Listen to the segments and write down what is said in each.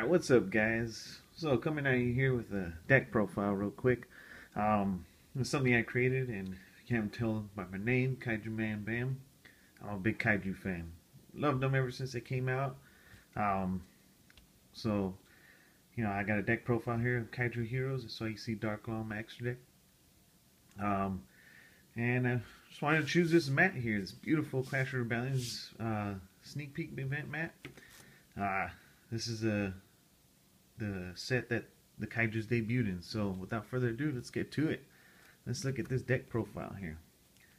Alright, what's up guys? So coming at you here with a deck profile real quick. It's something I created, and if you can't tell by my name, Kaiju Man BAM, I'm a big Kaiju fan. Loved them ever since they came out. So, I got a deck profile here of Kaiju heroes. That's why you see Dark Law on my extra deck. And I just wanted to choose this mat here, this beautiful Clash of Rebellions sneak peek event mat. This is the set that the Kaijus debuted in. So without further ado, let's get to it. Let's look at this deck profile here.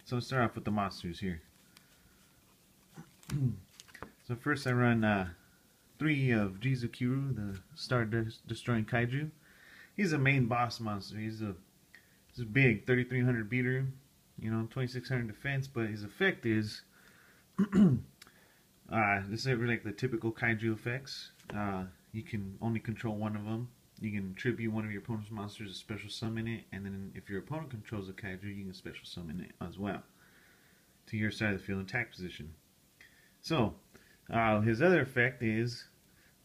So let's start off with the monsters here. So first I run 3 of Kaiju-Hero, the Star Destroying Kaiju. He's a main boss monster. He's a big 3300 beater, 2600 defense, but his effect is this is really like the typical Kaiju effects. You can only control one of them. You can tribute one of your opponent's monsters, a special summon it, and then if your opponent controls a Kaiju, you can special summon it as well to your side of the field attack position. So his other effect is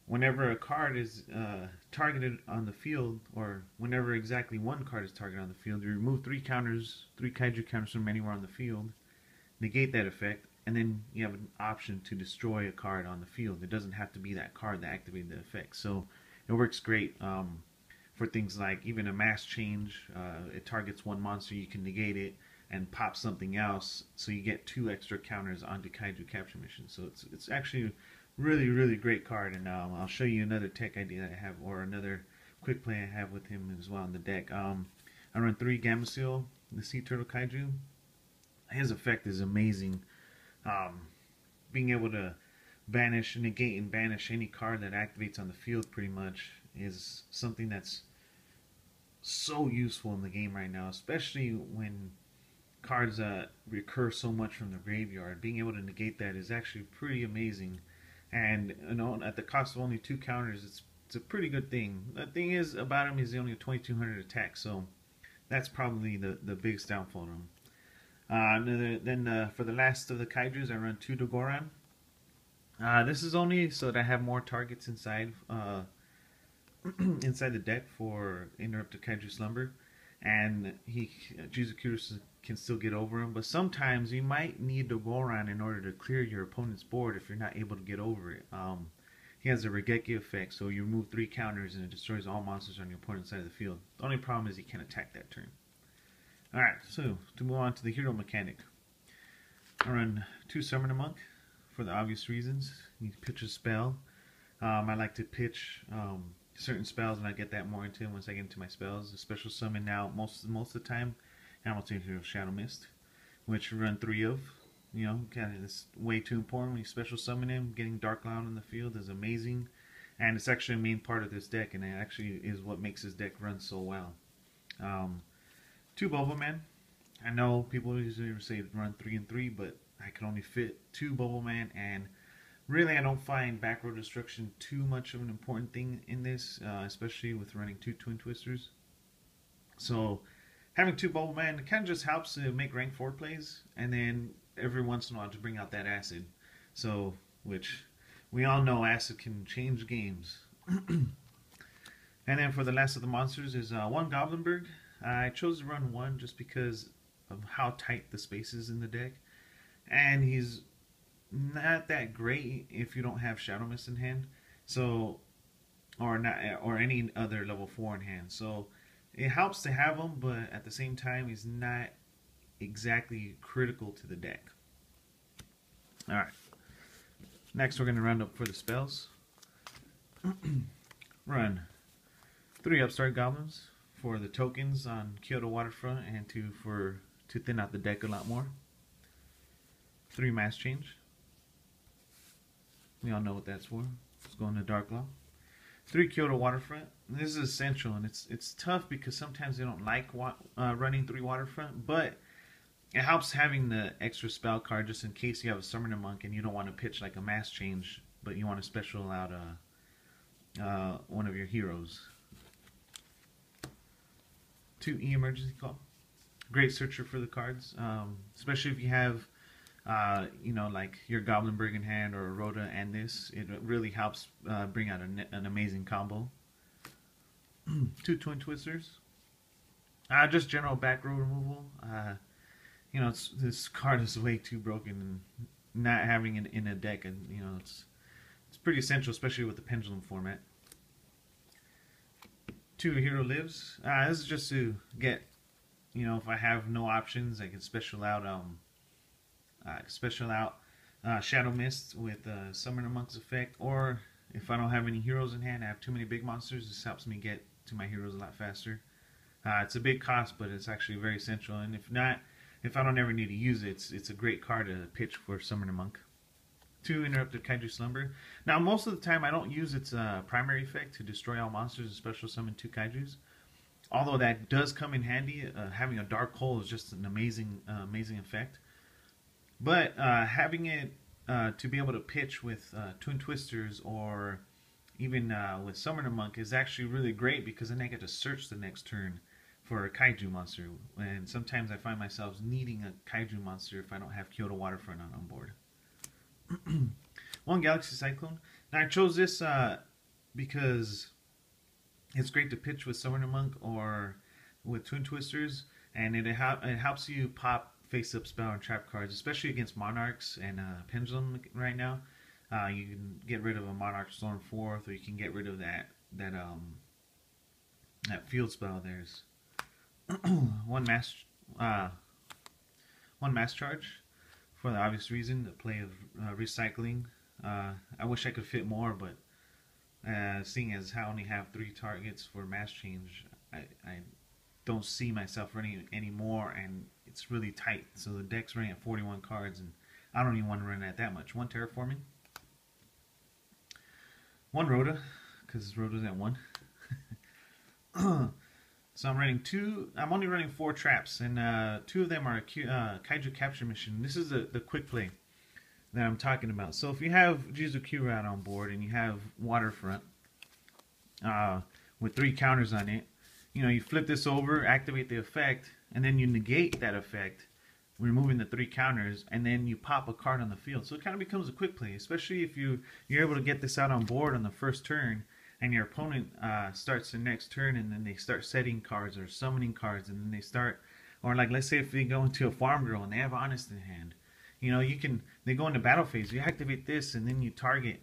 whenever a card is targeted on the field, or whenever exactly one card is targeted on the field, you remove 3 Kaiju counters from anywhere on the field, negate that effect, and then you have an option to destroy a card on the field. It doesn't have to be that card that activated the effect. So it works great for things like even a mass change. It targets one monster, you can negate it and pop something else, so you get 2 extra counters onto Kaiju capture missions. So it's actually a really great card, and I'll show you another tech idea that I have, or another quick play I have with him as well on the deck. I run 3 Gamma Seal, the Sea Turtle Kaiju. His effect is amazing. Being able to banish, negate, and banish any card that activates on the field pretty much is something that's so useful in the game right now, especially when cards recur so much from the graveyard. Being able to negate that is actually pretty amazing, and at the cost of only 2 counters, it's a pretty good thing. The thing is about him is only a 2200 attack, so that's probably the biggest downfall of him. Then for the last of the Kaijus, I run 2 Dogoran. This is only so that I have more targets inside inside the deck for interrupted Kaiju slumber, and Kaiju-Hero can still get over him. But sometimes you might need Dogoran in order to clear your opponent's board if you're not able to get over it. He has a Regeki effect, so you remove 3 counters and it destroys all monsters on your opponent's side of the field. The only problem is he can't attack that turn. Alright, so to move on to the hero mechanic, I run 2 Summoner Monk for the obvious reasons. You pitch a spell. I like to pitch certain spells, and I get that more into once I get into my spells. A special summon now, most of the time, Hamilton Hero Shadow Mist, which I run 3 of. Kind of, it's way too important when you special summon him. Getting Dark Cloud in the field is amazing, and it's actually a main part of this deck, and it actually is what makes this deck run so well. 2 Bubble Man. I know people usually say run 3 and 3, but I can only fit 2 Bubble Man, and really I don't find back row destruction too much of an important thing in this, especially with running 2 Twin Twisters. So having 2 Bubble Man, it kind of just helps to make rank 4 plays, and then every once in a while to bring out that acid. So, which we all know acid can change games. And then for the last of the monsters is 1 Goblinberg. I chose to run 1 just because of how tight the space is in the deck, and he's not that great if you don't have Shadow Mist in hand, so or any other level 4 in hand. So it helps to have him, but at the same time, he's not exactly critical to the deck. All right. Next, we're going to round up for the spells. Run 3 Upstart Goblins for the tokens on Kyoto Waterfront, and to thin out the deck a lot more. 3 Mass Change. We all know what that's for. Let's go into Dark Law. 3 Kyoto Waterfront. This is essential, and it's tough because sometimes they don't like running 3 Waterfront, but it helps having the extra spell card just in case you have a Summoner Monk and you don't want to pitch like a Mass Change, but you want to special out one of your heroes. 2 Emergency Call. Great searcher for the cards, especially if you have You know, like your Goblinberg in hand or a Rhoda and this, it really helps bring out an amazing combo. 2 Twin Twisters. Just general back row removal. You know, this card is way too broken, and not having it in a deck, and you know, it's pretty essential, especially with the pendulum format. 2 Hero Lives. This is just to get, you know, if I have no options, I can special out Shadow Mist with Summoner Monk's effect, or if I don't have any heroes in hand, I have too many big monsters, this helps me get to my heroes a lot faster. It's a big cost, but it's actually very essential, and if I don't ever need to use it, it's a great card to pitch for Summoner Monk. 2 Interrupted Kaiju Slumber. Now, most of the time, I don't use its primary effect to destroy all monsters and special summon 2 Kaijus. Although that does come in handy, having a Dark Hole is just an amazing effect. But having it to be able to pitch with Twin Twisters or even with Summoner Monk is actually really great, because then I get to search the next turn for a Kaiju monster. And sometimes I find myself needing a Kaiju monster if I don't have Kyoto Waterfront on board. 1 Galaxy Cyclone. Now I chose this because it's great to pitch with Summoner Monk or with Twin Twisters, and it helps you pop face-up spell and trap cards, especially against Monarchs and Pendulum right now. You can get rid of a Monarch Storm 4th, or you can get rid of that field spell. There's one mass charge, for the obvious reason, the play of recycling. I wish I could fit more, but seeing as I only have 3 targets for mass change, I don't see myself running any more, and it's really tight. So the deck's running at 41 cards, and I don't even want to run at that much. 1 Terraforming. 1 Rhoda, because Rhoda's at 1. So I'm running 2. I'm only running 4 traps, and 2 of them are Kaiju Capture Mission. This is the quick play that I'm talking about. So if you have Jizu-Kira out on board and you have Waterfront with 3 counters on it, you know, you flip this over, activate the effect, and then you negate that effect, removing the 3 counters, and then you pop a card on the field. So it kind of becomes a quick play, especially if you're able to get this out on board on the first turn, and your opponent starts the next turn, and then they start setting cards or summoning cards, and then they start, or like let's say if they go into a Farm Girl and they have Honest in hand, you know, they go into battle phase, you activate this, and then you target,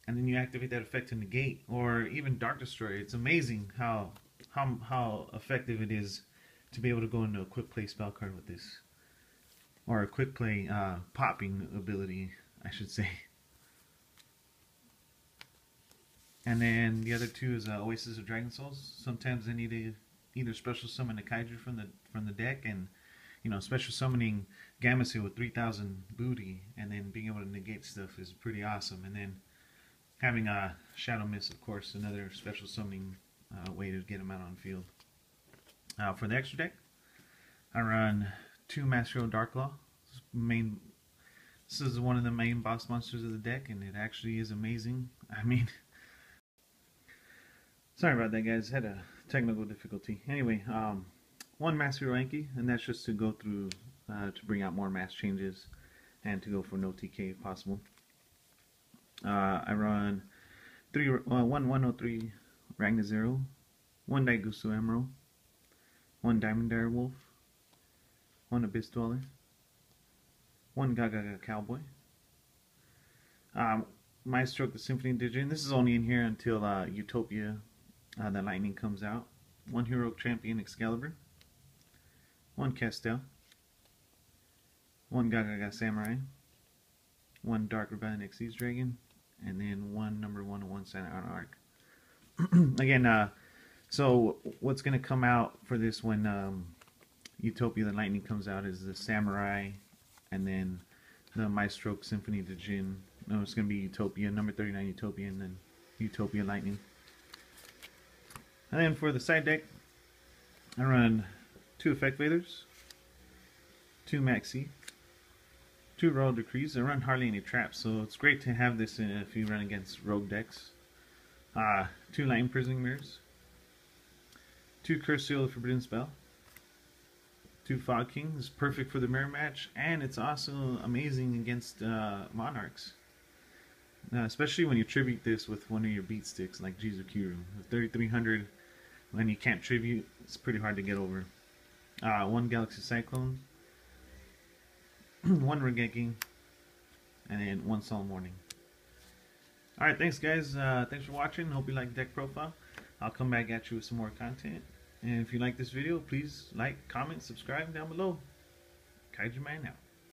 and then you activate that effect to negate, or even Dark Destroyer. It's amazing how effective it is to be able to go into a quick play spell card with this, or a quick play popping ability, I should say. And then the other 2 is Oasis of Dragon Souls. Sometimes I need to either special summon a Kaiju from the deck, and you know, special summoning Gamasuit with 3,000 booty, and then being able to negate stuff is pretty awesome. And then having a Shadow Mist, of course, another special summoning way to get them out on field. For the extra deck, I run 2 Master Hero Darklaw. This is one of the main boss monsters of the deck, and it actually is amazing. I mean, sorry about that, guys. Had a technical difficulty. Anyway, 1 Master Hero Anki, and that's just to go through to bring out more mass changes and to go for no TK if possible. I run 1 103 Ragnar Zero, 1 Daigusu Emerald, 1 Diamond Direwolf, 1 Abyss Dweller, 1 Gaga Cowboy, Maestro the Symphony Digit. This is only in here until Utopia, the Lightning comes out. 1 Heroic Champion Excalibur, 1 Castel, 1 Gaga Samurai, 1 Dark Rebellion Xyz Dragon, and then 1 number 1 and 1 Santa Ana Arc. Again, so what's going to come out for this when Utopia the Lightning comes out is the Samurai, and then the Maestro Symphony to Jin. No, it's going to be Utopia, number 39 Utopia, and then Utopia Lightning. And then for the side deck, I run 2 Effect Vaders, 2 Maxi, 2 Royal Decrees. I run hardly any traps, so it's great to have this if you run against rogue decks. 2 Light Imprisoning Mirrors, 2 Curse Seal of Forbidden Spell, 2 Fog Kings, perfect for the mirror match, and it's also amazing against Monarchs. Especially when you tribute this with one of your beat sticks like Kaiju-Hero. 3300, when you can't tribute, it's pretty hard to get over. 1 Galaxy Cyclone, 1 Regeki, and then 1 Solemn Warning. Alright, thanks guys. Thanks for watching. Hope you like deck profile. I'll come back at you with some more content. And if you like this video, please like, comment, subscribe down below. Kaiju Man out.